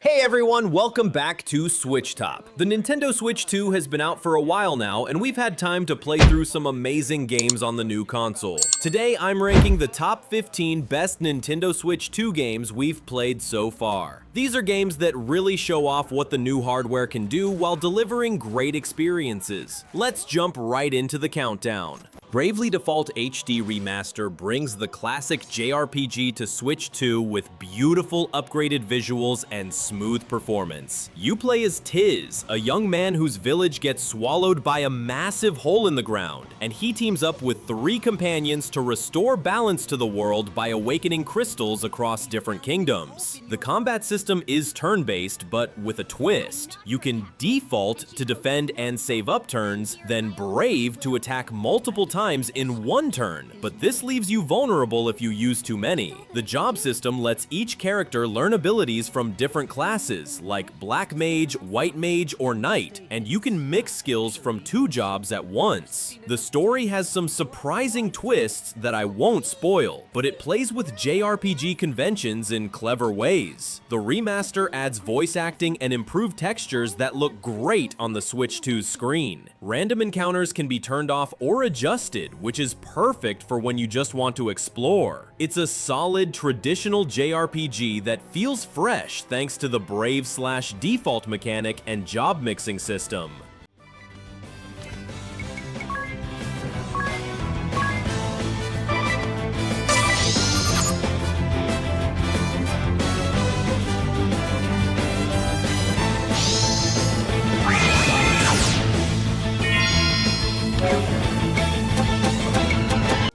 Hey everyone, welcome back to SwitchTop. The Nintendo Switch 2 has been out for a while now, and we've had time to play through some amazing games on the new console. Today, I'm ranking the top 15 best Nintendo Switch 2 games we've played so far. These are games that really show off what the new hardware can do while delivering great experiences. Let's jump right into the countdown. Bravely Default HD Remaster brings the classic JRPG to Switch 2 with beautiful upgraded visuals and smooth performance. You play as Tiz, a young man whose village gets swallowed by a massive hole in the ground, and he teams up with 3 companions to restore balance to the world by awakening crystals across different kingdoms. The combat system is turn-based, but with a twist. You can default to defend and save up turns, then Brave to attack multiple times in one turn, but this leaves you vulnerable if you use too many. The job system lets each character learn abilities from different classes, like Black Mage, White Mage, or Knight, and you can mix skills from 2 jobs at once. The story has some surprising twists that I won't spoil, but it plays with JRPG conventions in clever ways. The remaster adds voice acting and improved textures that look great on the Switch 2's screen. Random encounters can be turned off or adjusted, which is perfect for when you just want to explore. It's a solid traditional JRPG that feels fresh thanks to the Brave/default mechanic and job mixing system.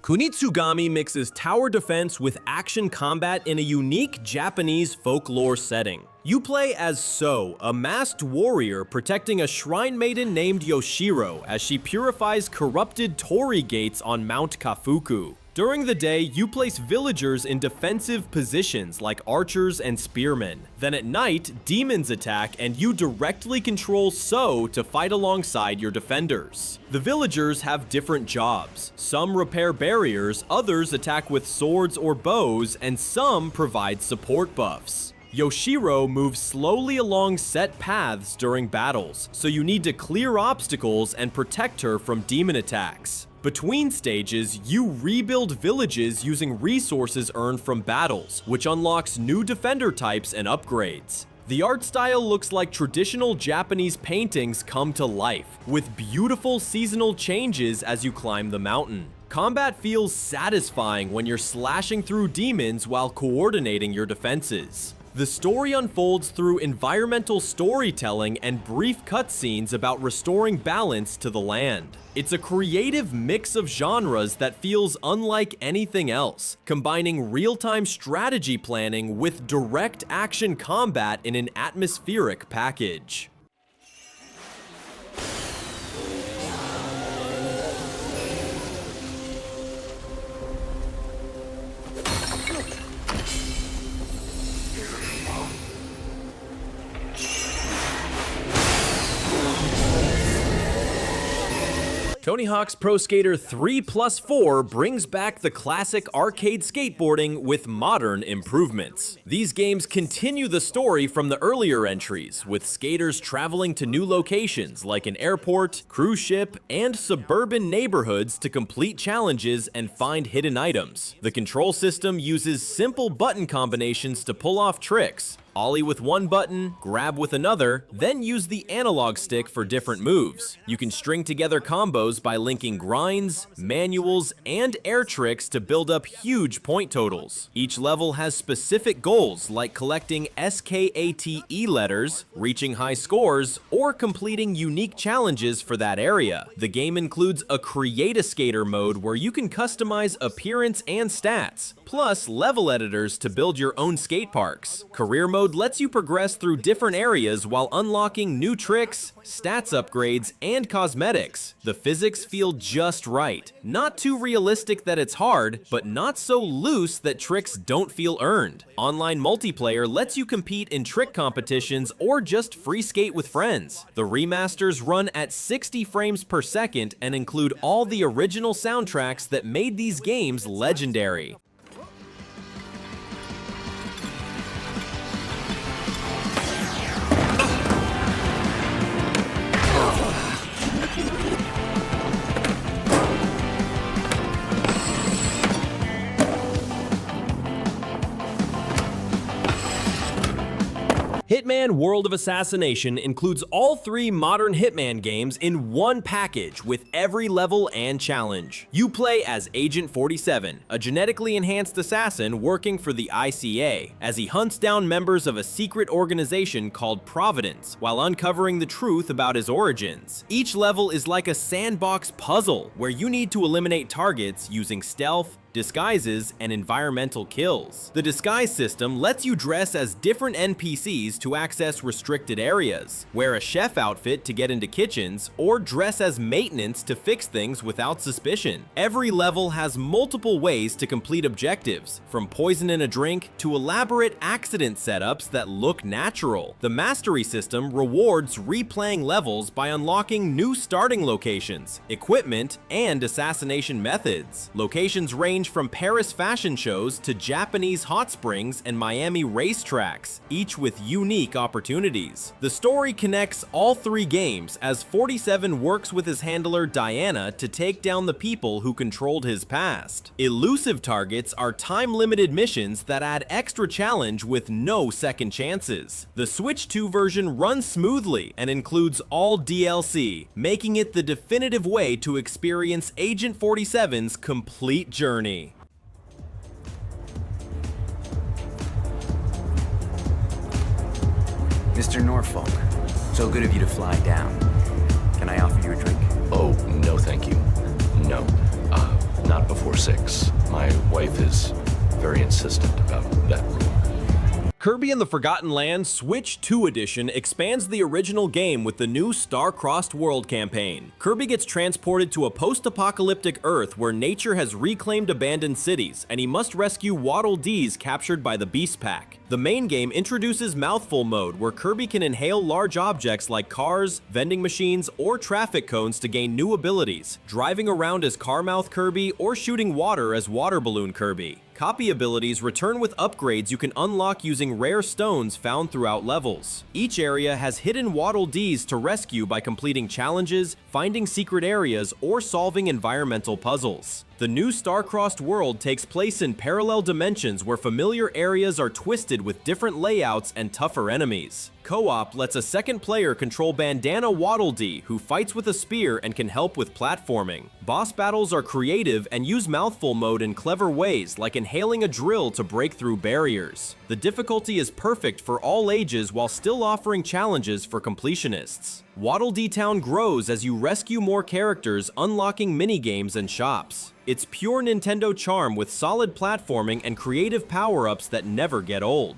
Kunitsu-Gami mixes tower defense with action combat in a unique Japanese folklore setting. You play as So, a masked warrior protecting a shrine maiden named Yoshiro as she purifies corrupted torii gates on Mount Kafuku. During the day, you place villagers in defensive positions like archers and spearmen. Then at night, demons attack and you directly control So to fight alongside your defenders. The villagers have different jobs. Some repair barriers, others attack with swords or bows, and some provide support buffs. Yoshiro moves slowly along set paths during battles, so you need to clear obstacles and protect her from demon attacks. Between stages, you rebuild villages using resources earned from battles, which unlocks new defender types and upgrades. The art style looks like traditional Japanese paintings come to life, with beautiful seasonal changes as you climb the mountain. Combat feels satisfying when you're slashing through demons while coordinating your defenses. The story unfolds through environmental storytelling and brief cutscenes about restoring balance to the land. It's a creative mix of genres that feels unlike anything else, combining real-time strategy planning with direct action combat in an atmospheric package. Tony Hawk's Pro Skater 3+4 brings back the classic arcade skateboarding with modern improvements. These games continue the story from the earlier entries, with skaters traveling to new locations like an airport, cruise ship, and suburban neighborhoods to complete challenges and find hidden items. The control system uses simple button combinations to pull off tricks. Ollie with one button, grab with another, then use the analog stick for different moves. You can string together combos by linking grinds, manuals, and air tricks to build up huge point totals. Each level has specific goals like collecting SKATE letters, reaching high scores, or completing unique challenges for that area. The game includes a Create a Skater mode where you can customize appearance and stats, plus level editors to build your own skate parks. Career mode lets you progress through different areas while unlocking new tricks, stats upgrades, and cosmetics. The physics feel just right. Not too realistic that it's hard, but not so loose that tricks don't feel earned. Online multiplayer lets you compete in trick competitions or just free skate with friends. The remasters run at 60 frames per second and include all the original soundtracks that made these games legendary. Hitman World of Assassination includes all 3 modern Hitman games in one package with every level and challenge. You play as Agent 47, a genetically enhanced assassin working for the ICA, as he hunts down members of a secret organization called Providence while uncovering the truth about his origins. Each level is like a sandbox puzzle where you need to eliminate targets using stealth, disguises, and environmental kills. The disguise system lets you dress as different NPCs to access restricted areas, wear a chef outfit to get into kitchens, or dress as maintenance to fix things without suspicion. Every level has multiple ways to complete objectives, from poison in a drink to elaborate accident setups that look natural. The mastery system rewards replaying levels by unlocking new starting locations, equipment, and assassination methods. Locations range from Paris fashion shows to Japanese hot springs and Miami racetracks, each with unique opportunities. The story connects all 3 games as 47 works with his handler Diana to take down the people who controlled his past. Elusive targets are time-limited missions that add extra challenge with no second chances. The Switch 2 version runs smoothly and includes all DLC, making it the definitive way to experience Agent 47's complete journey. Mr. Norfolk, so good of you to fly down. Can I offer you a drink? Oh, no thank you. No, not before 6. My wife is very insistent about that rule. Kirby and the Forgotten Land Switch 2 Edition expands the original game with the new Star-Crossed World campaign. Kirby gets transported to a post-apocalyptic Earth where nature has reclaimed abandoned cities, and he must rescue Waddle Dees captured by the Beast Pack. The main game introduces Mouthful Mode, where Kirby can inhale large objects like cars, vending machines, or traffic cones to gain new abilities, driving around as Carmouth Kirby or shooting water as Water Balloon Kirby. Copy abilities return with upgrades you can unlock using rare stones found throughout levels. Each area has hidden Waddle Dees to rescue by completing challenges, finding secret areas, or solving environmental puzzles. The new Star-Crossed World takes place in parallel dimensions where familiar areas are twisted with different layouts and tougher enemies. Co-op lets a second player control Bandana Waddle Dee, who fights with a spear and can help with platforming. Boss battles are creative and use Mouthful Mode in clever ways, like inhaling a drill to break through barriers. The difficulty is perfect for all ages while still offering challenges for completionists. Waddle Dee Town grows as you rescue more characters, unlocking minigames and shops. It's pure Nintendo charm with solid platforming and creative power-ups that never get old.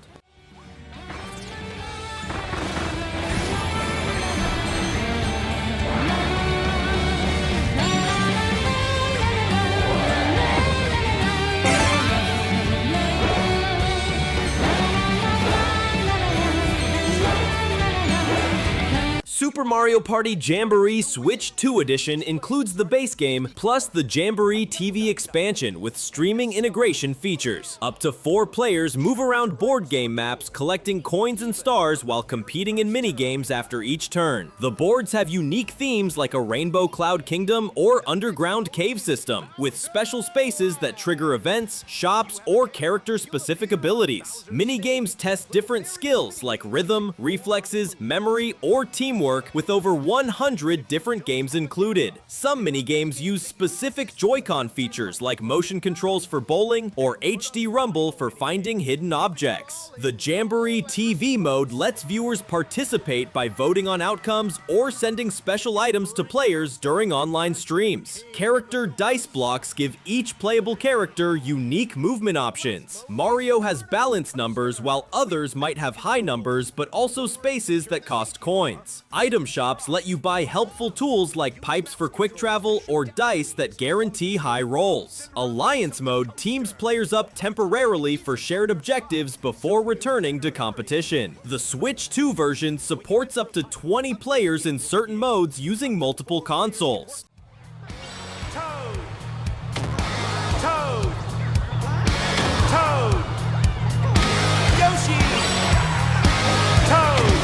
Super Mario Party Jamboree Switch 2 Edition includes the base game, plus the Jamboree TV expansion with streaming integration features. Up to 4 players move around board game maps collecting coins and stars while competing in minigames after each turn. The boards have unique themes like a Rainbow Cloud Kingdom or underground cave system, with special spaces that trigger events, shops, or character-specific abilities. Minigames test different skills like rhythm, reflexes, memory, or teamwork, with over 100 different games included. Some minigames use specific Joy-Con features like motion controls for bowling or HD rumble for finding hidden objects. The Jamboree TV mode lets viewers participate by voting on outcomes or sending special items to players during online streams. Character dice blocks give each playable character unique movement options. Mario has balance numbers while others might have high numbers but also spaces that cost coins. Item shops let you buy helpful tools like pipes for quick travel or dice that guarantee high rolls. Alliance mode teams players up temporarily for shared objectives before returning to competition. The Switch 2 version supports up to 20 players in certain modes using multiple consoles. Toad! Toad! Toad! Yoshi! Toad!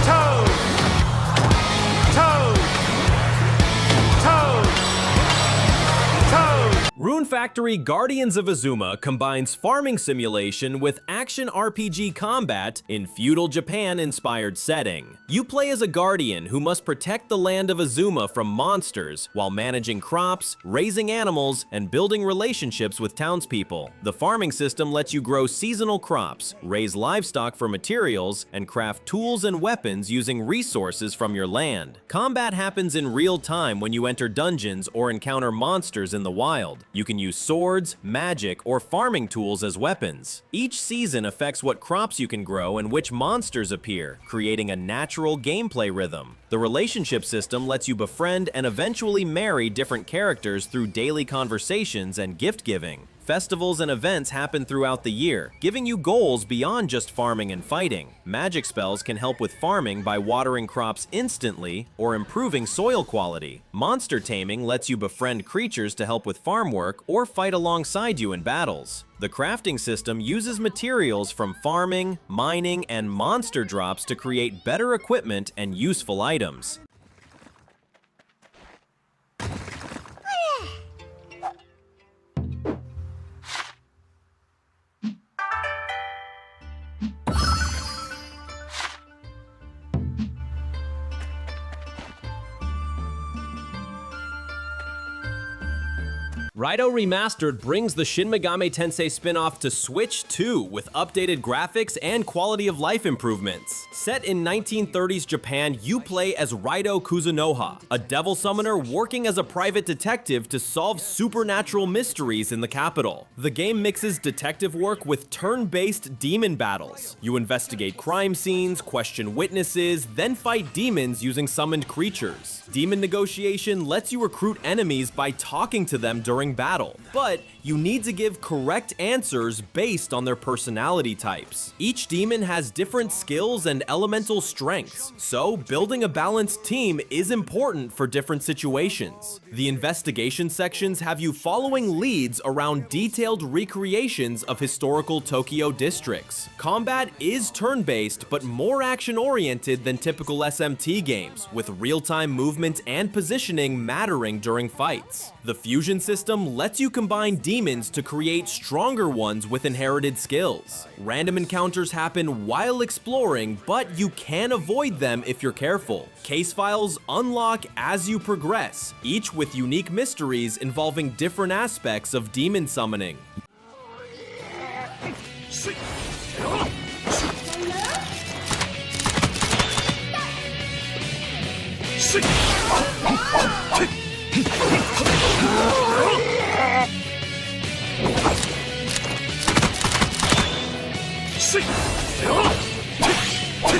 Toad! Toad! Toad! Toad! Rune Factory Guardians of Azuma combines farming simulation with action RPG combat in feudal Japan-inspired setting. You play as a guardian who must protect the land of Azuma from monsters while managing crops, raising animals, and building relationships with townspeople. The farming system lets you grow seasonal crops, raise livestock for materials, and craft tools and weapons using resources from your land. Combat happens in real time when you enter dungeons or encounter monsters in the wild. You can use swords, magic, or farming tools as weapons. Each season affects what crops you can grow and which monsters appear, creating a natural gameplay rhythm. The relationship system lets you befriend and eventually marry different characters through daily conversations and gift-giving. Festivals and events happen throughout the year, giving you goals beyond just farming and fighting. Magic spells can help with farming by watering crops instantly or improving soil quality. Monster taming lets you befriend creatures to help with farm work or fight alongside you in battles. The crafting system uses materials from farming, mining, and monster drops to create better equipment and useful items. Raidou Remastered brings the Shin Megami Tensei spin-off to Switch 2 with updated graphics and quality of life improvements. Set in 1930s Japan, you play as Raidou Kuzunoha, a devil summoner working as a private detective to solve supernatural mysteries in the capital. The game mixes detective work with turn-based demon battles. You investigate crime scenes, question witnesses, then fight demons using summoned creatures. Demon negotiation lets you recruit enemies by talking to them during battle, but you need to give correct answers based on their personality types. Each demon has different skills and elemental strengths, so building a balanced team is important for different situations. The investigation sections have you following leads around detailed recreations of historical Tokyo districts. Combat is turn-based, but more action-oriented than typical SMT games, with real-time movement and positioning mattering during fights. The fusion system lets you combine demons to create stronger ones with inherited skills. Random encounters happen while exploring, but you can avoid them if you're careful. Case files unlock as you progress, each with unique mysteries involving different aspects of demon summoning.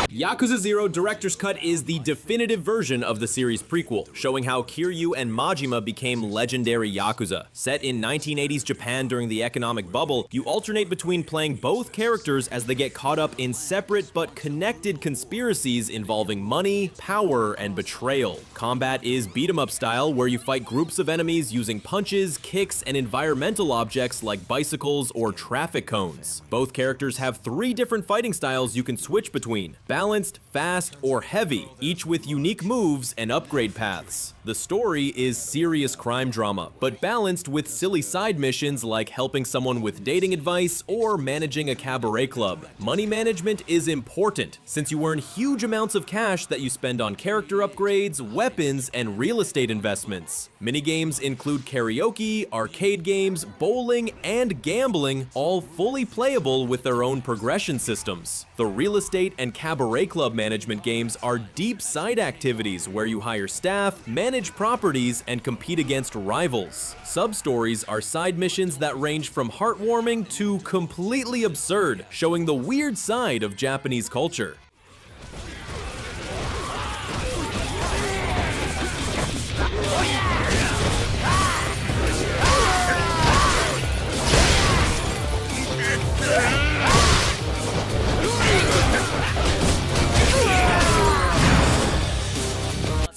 Yakuza 0 Director's Cut is the definitive version of the series prequel, showing how Kiryu and Majima became legendary Yakuza. Set in 1980s Japan during the economic bubble, you alternate between playing both characters as they get caught up in separate but connected conspiracies involving money, power, and betrayal. Combat is beat-em-up style, where you fight groups of enemies using punches, kicks, and environmental objects like bicycles or traffic cones. Both characters have 3 different fighting styles you can switch between: balanced, fast, or heavy, each with unique moves and upgrade paths. The story is serious crime drama, but balanced with silly side missions like helping someone with dating advice or managing a cabaret club. Money management is important, since you earn huge amounts of cash that you spend on character upgrades, weapons, and real estate investments. Minigames include karaoke, arcade games, bowling, and gambling, all fully playable with their own progression systems. The real estate and cabaret club management games are deep side activities where you hire staff, manage properties, and compete against rivals. Sub-stories are side missions that range from heartwarming to completely absurd, showing the weird side of Japanese culture.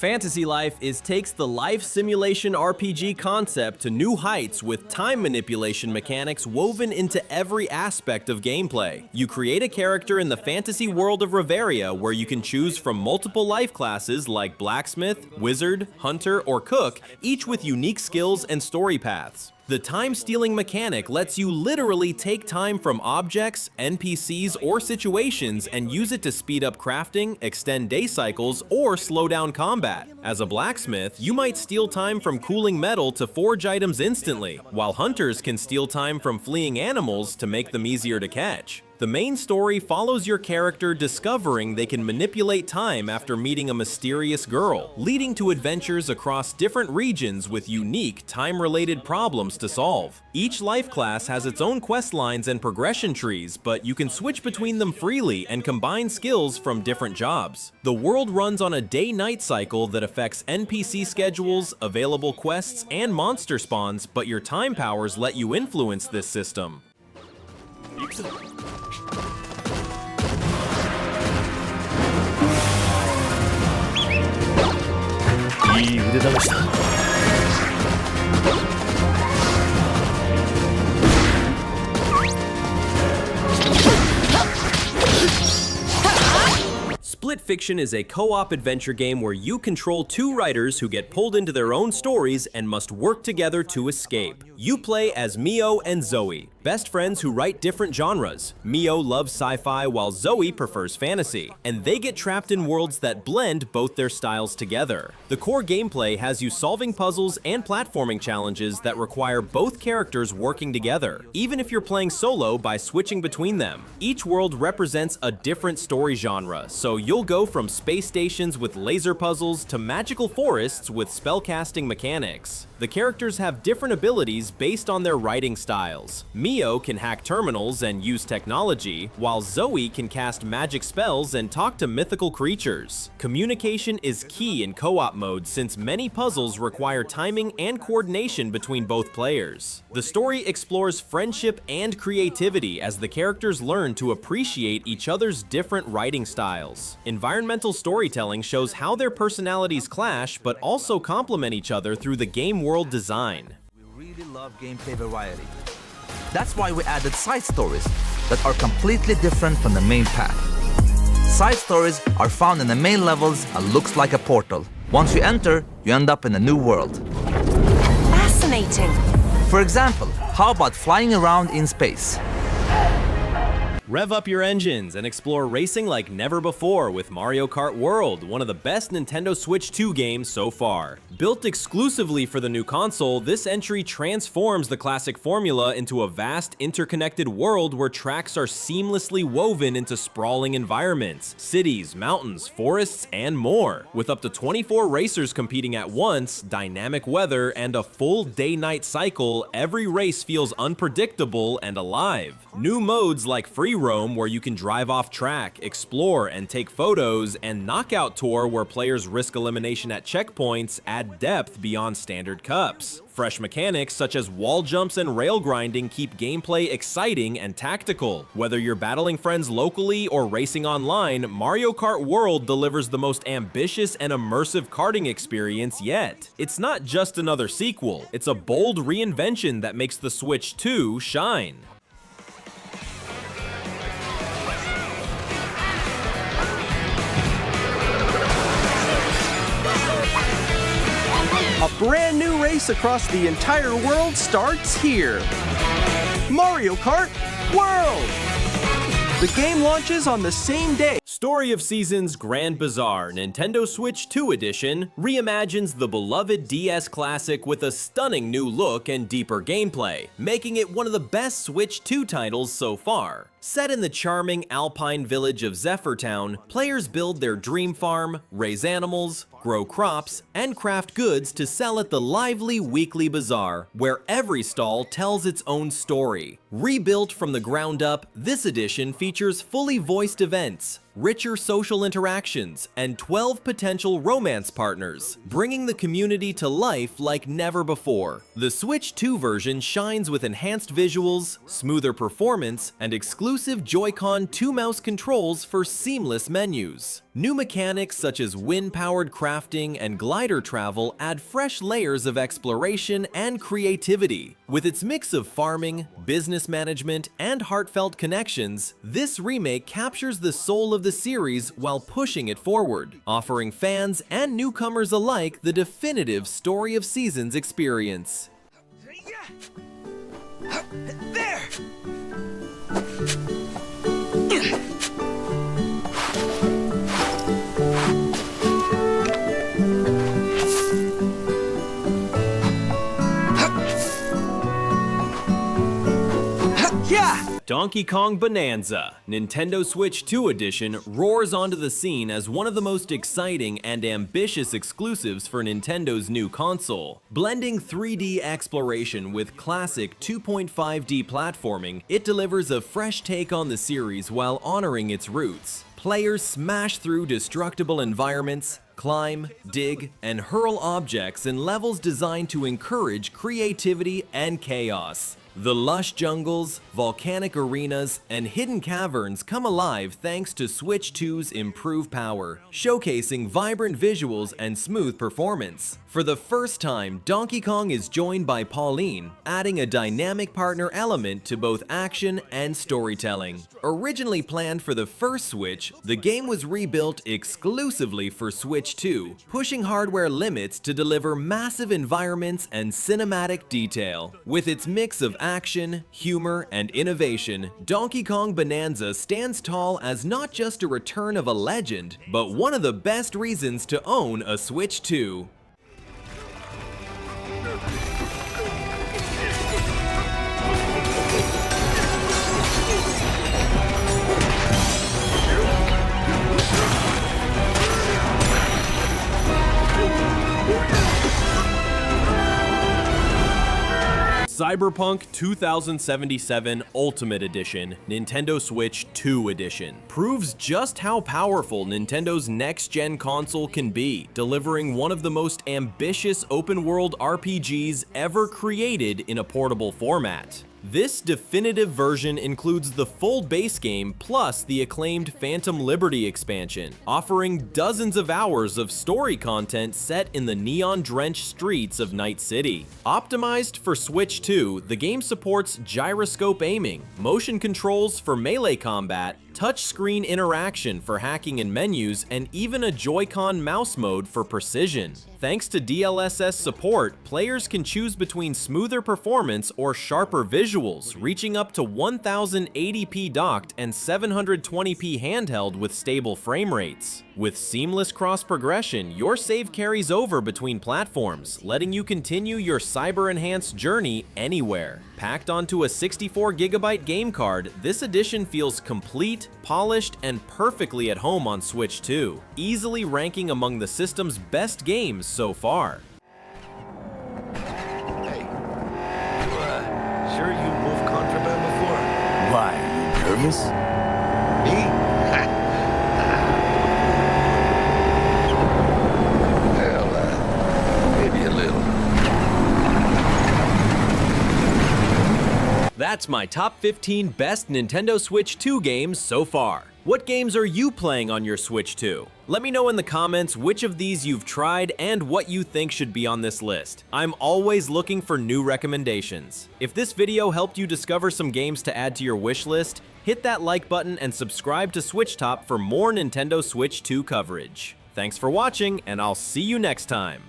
Fantasy Life takes the life simulation RPG concept to new heights with time manipulation mechanics woven into every aspect of gameplay. You create a character in the fantasy world of Reveria where you can choose from multiple life classes like blacksmith, wizard, hunter, or cook, each with unique skills and story paths. The time-stealing mechanic lets you literally take time from objects, NPCs, or situations and use it to speed up crafting, extend day cycles, or slow down combat. As a blacksmith, you might steal time from cooling metal to forge items instantly, while hunters can steal time from fleeing animals to make them easier to catch. The main story follows your character discovering they can manipulate time after meeting a mysterious girl, leading to adventures across different regions with unique time-related problems to solve. Each life class has its own quest lines and progression trees, but you can switch between them freely and combine skills from different jobs. The world runs on a day-night cycle that affects NPC schedules, available quests, and monster spawns, but your time powers let you influence this system. いい腕試しだ。Split Fiction is a co-op adventure game where you control two writers who get pulled into their own stories and must work together to escape. You play as Mio and Zoe, best friends who write different genres. Mio loves sci-fi while Zoe prefers fantasy, and they get trapped in worlds that blend both their styles together. The core gameplay has you solving puzzles and platforming challenges that require both characters working together, even if you're playing solo by switching between them. Each world represents a different story genre, so you'll go from space stations with laser puzzles to magical forests with spellcasting mechanics. The characters have different abilities based on their writing styles. Mio can hack terminals and use technology, while Zoe can cast magic spells and talk to mythical creatures. Communication is key in co-op mode since many puzzles require timing and coordination between both players. The story explores friendship and creativity as the characters learn to appreciate each other's different writing styles. Environmental storytelling shows how their personalities clash but also complement each other through the game world design. We really love gameplay variety. That's why we added side stories that are completely different from the main path. Side stories are found in the main levels and looks like a portal. Once you enter, you end up in a new world. Fascinating. For example, how about flying around in space? Rev up your engines and explore racing like never before with Mario Kart World, one of the best Nintendo Switch 2 games so far. Built exclusively for the new console, this entry transforms the classic formula into a vast, interconnected world where tracks are seamlessly woven into sprawling environments, cities, mountains, forests, and more. With up to 24 racers competing at once, dynamic weather, and a full day-night cycle, every race feels unpredictable and alive. New modes like Free Roam, where you can drive off track, explore, and take photos, and Knockout Tour, where players risk elimination at checkpoints, add depth beyond standard cups. Fresh mechanics such as wall jumps and rail grinding keep gameplay exciting and tactical. Whether you're battling friends locally or racing online, Mario Kart World delivers the most ambitious and immersive karting experience yet. It's not just another sequel, it's a bold reinvention that makes the Switch 2 shine. A brand new race across the entire world starts here. Mario Kart World! The game launches on the same day. Story of Seasons Grand Bazaar Nintendo Switch 2 Edition reimagines the beloved DS classic with a stunning new look and deeper gameplay, making it one of the best Switch 2 titles so far. Set in the charming alpine village of Zephyrtown, players build their dream farm, raise animals, grow crops, and craft goods to sell at the lively weekly bazaar, where every stall tells its own story. Rebuilt from the ground up, this edition features fully voiced events, richer social interactions, and 12 potential romance partners, bringing the community to life like never before. The Switch 2 version shines with enhanced visuals, smoother performance, and exclusive Joy-Con 2-mouse controls for seamless menus. New mechanics such as wind-powered crafting and glider travel add fresh layers of exploration and creativity. With its mix of farming, business management, and heartfelt connections, this remake captures the soul of the series while pushing it forward, offering fans and newcomers alike the definitive Story of Seasons experience. There! Yeah! Donkey Kong Bananza, Nintendo Switch 2 Edition, roars onto the scene as one of the most exciting and ambitious exclusives for Nintendo's new console. Blending 3D exploration with classic 2.5D platforming, it delivers a fresh take on the series while honoring its roots. Players smash through destructible environments, climb, dig, and hurl objects in levels designed to encourage creativity and chaos. The lush jungles, volcanic arenas, and hidden caverns come alive thanks to Switch 2's improved power, showcasing vibrant visuals and smooth performance. For the first time, Donkey Kong is joined by Pauline, adding a dynamic partner element to both action and storytelling. Originally planned for the first Switch, the game was rebuilt exclusively for Switch 2, pushing hardware limits to deliver massive environments and cinematic detail. With its mix of action, humor, and innovation, Donkey Kong Bananza stands tall as not just a return of a legend, but one of the best reasons to own a Switch 2. Cyberpunk 2077 Ultimate Edition, Nintendo Switch 2 Edition, proves just how powerful Nintendo's next-gen console can be, delivering one of the most ambitious open-world RPGs ever created in a portable format. This definitive version includes the full base game plus the acclaimed Phantom Liberty expansion, offering dozens of hours of story content set in the neon-drenched streets of Night City. Optimized for Switch 2, the game supports gyroscope aiming, motion controls for melee combat, touchscreen interaction for hacking and menus, and even a Joy-Con mouse mode for precision. Thanks to DLSS support, players can choose between smoother performance or sharper visuals, reaching up to 1080p docked and 720p handheld with stable frame rates. With seamless cross-progression, your save carries over between platforms, letting you continue your cyber-enhanced journey anywhere. Packed onto a 64GB game card, this edition feels complete, polished, and perfectly at home on Switch 2, easily ranking among the system's best games so far. Hey, sure you moved contraband before? Why, are you nervous? Me? Well, maybe a little. That's my top 15 best Nintendo Switch 2 games so far. What games are you playing on your Switch 2? Let me know in the comments which of these you've tried and what you think should be on this list. I'm always looking for new recommendations. If this video helped you discover some games to add to your wish list, hit that like button and subscribe to SwitchTop for more Nintendo Switch 2 coverage. Thanks for watching, and I'll see you next time.